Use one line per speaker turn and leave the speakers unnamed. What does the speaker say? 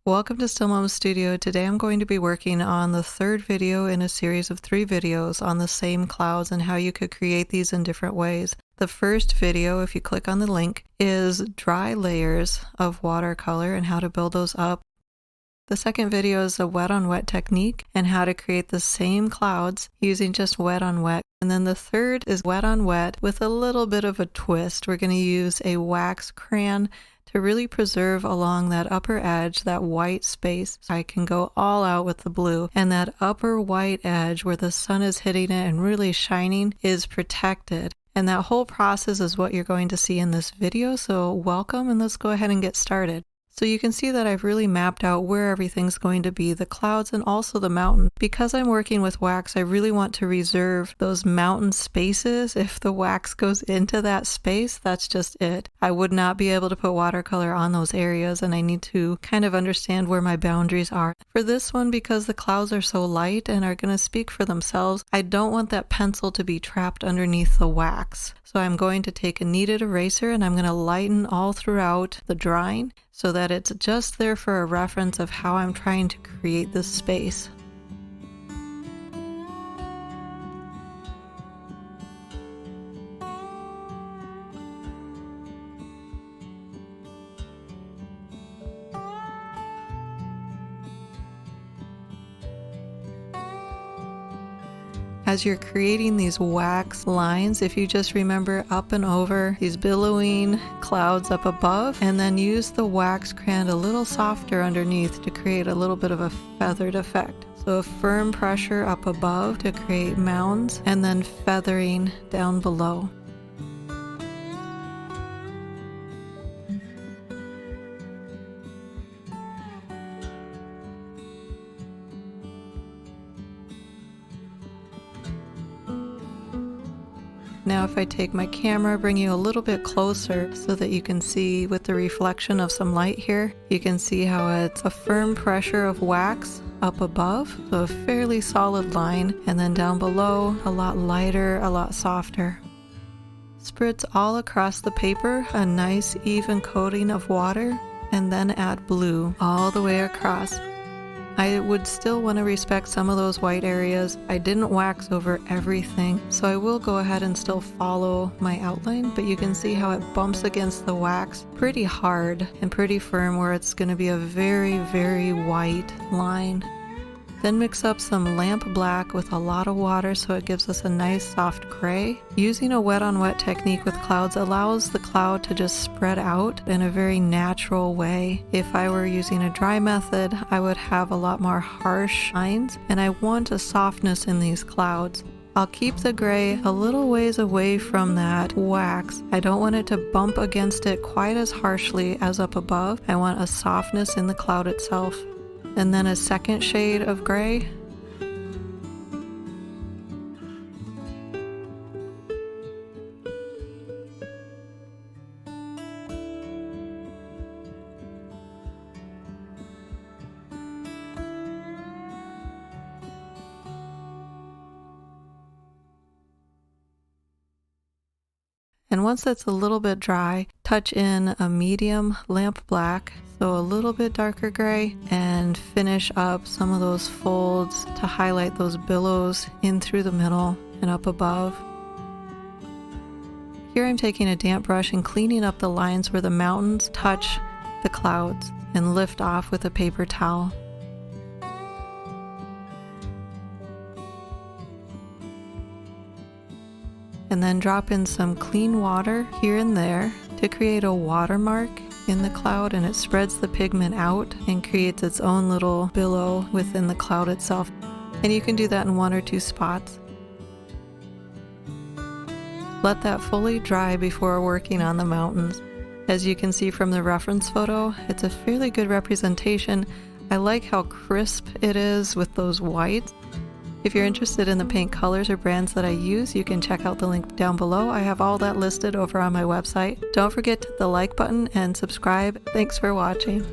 Welcome to Still Mom Studio. Today I'm going to be working on the third video in a series of 3 videos on the same clouds and how you could create these in different ways. The first video, if you click on the link, is dry layers of watercolor and how to build those up. The second video is a wet on wet technique and how to create the same clouds using just wet on wet. And then the third is wet on wet with a little bit of a twist. We're going to use a wax crayon to really preserve along that upper edge, that white space. So I can go all out with the blue, and that upper white edge where the sun is hitting it and really shining is protected. And that whole process is what you're going to see in this video. So welcome, and let's go ahead and get started. So you can see that I've really mapped out where everything's going to be, the clouds and also the mountain. Because I'm working with wax, I really want to reserve those mountain spaces. If the wax goes into that space, that's just it. I would not be able to put watercolor on those areas, and I need to kind of understand where my boundaries are. For this one, because the clouds are so light and are going to speak for themselves, I don't want that pencil to be trapped underneath the wax. So I'm going to take a kneaded eraser and I'm going to lighten all throughout the drawing so that it's just there for a reference of how I'm trying to create this space. As you're creating these wax lines, if you just remember up and over these billowing clouds up above, and then use the wax crayon a little softer underneath to create a little bit of a feathered effect. So a firm pressure up above to create mounds, and then feathering down below. Now if I take my camera, bring you a little bit closer so that you can see with the reflection of some light here, you can see how it's a firm pressure of wax up above, so a fairly solid line, and then down below, a lot lighter, a lot softer. Spritz all across the paper a nice even coating of water, and then add blue all the way across. I would still want to respect some of those white areas. I didn't wax over everything, so I will go ahead and still follow my outline, but you can see how it bumps against the wax pretty hard and pretty firm where it's going to be a very, very white line. Then mix up some lamp black with a lot of water so it gives us a nice soft gray. Using a wet on wet technique with clouds allows the cloud to just spread out in a very natural way. If I were using a dry method, I would have a lot more harsh lines, and I want a softness in these clouds. I'll keep the gray a little ways away from that wax. I don't want it to bump against it quite as harshly as up above. I want a softness in the cloud itself. And then a second shade of gray. And once that's a little bit dry, touch in a medium lamp black, so a little bit darker gray, and finish up some of those folds to highlight those billows in through the middle and up above. Here I'm taking a damp brush and cleaning up the lines where the mountains touch the clouds and lift off with a paper towel. And then drop in some clean water here and there to create a watermark in the cloud, and it spreads the pigment out and creates its own little billow within the cloud itself. And you can do that in 1 or 2 spots. Let that fully dry before working on the mountains. As you can see from the reference photo, it's a fairly good representation. I like how crisp it is with those whites. If you're interested in the paint colors or brands that I use, you can check out the link down below. I have all that listed over on my website. Don't forget to hit the like button and subscribe. Thanks for watching.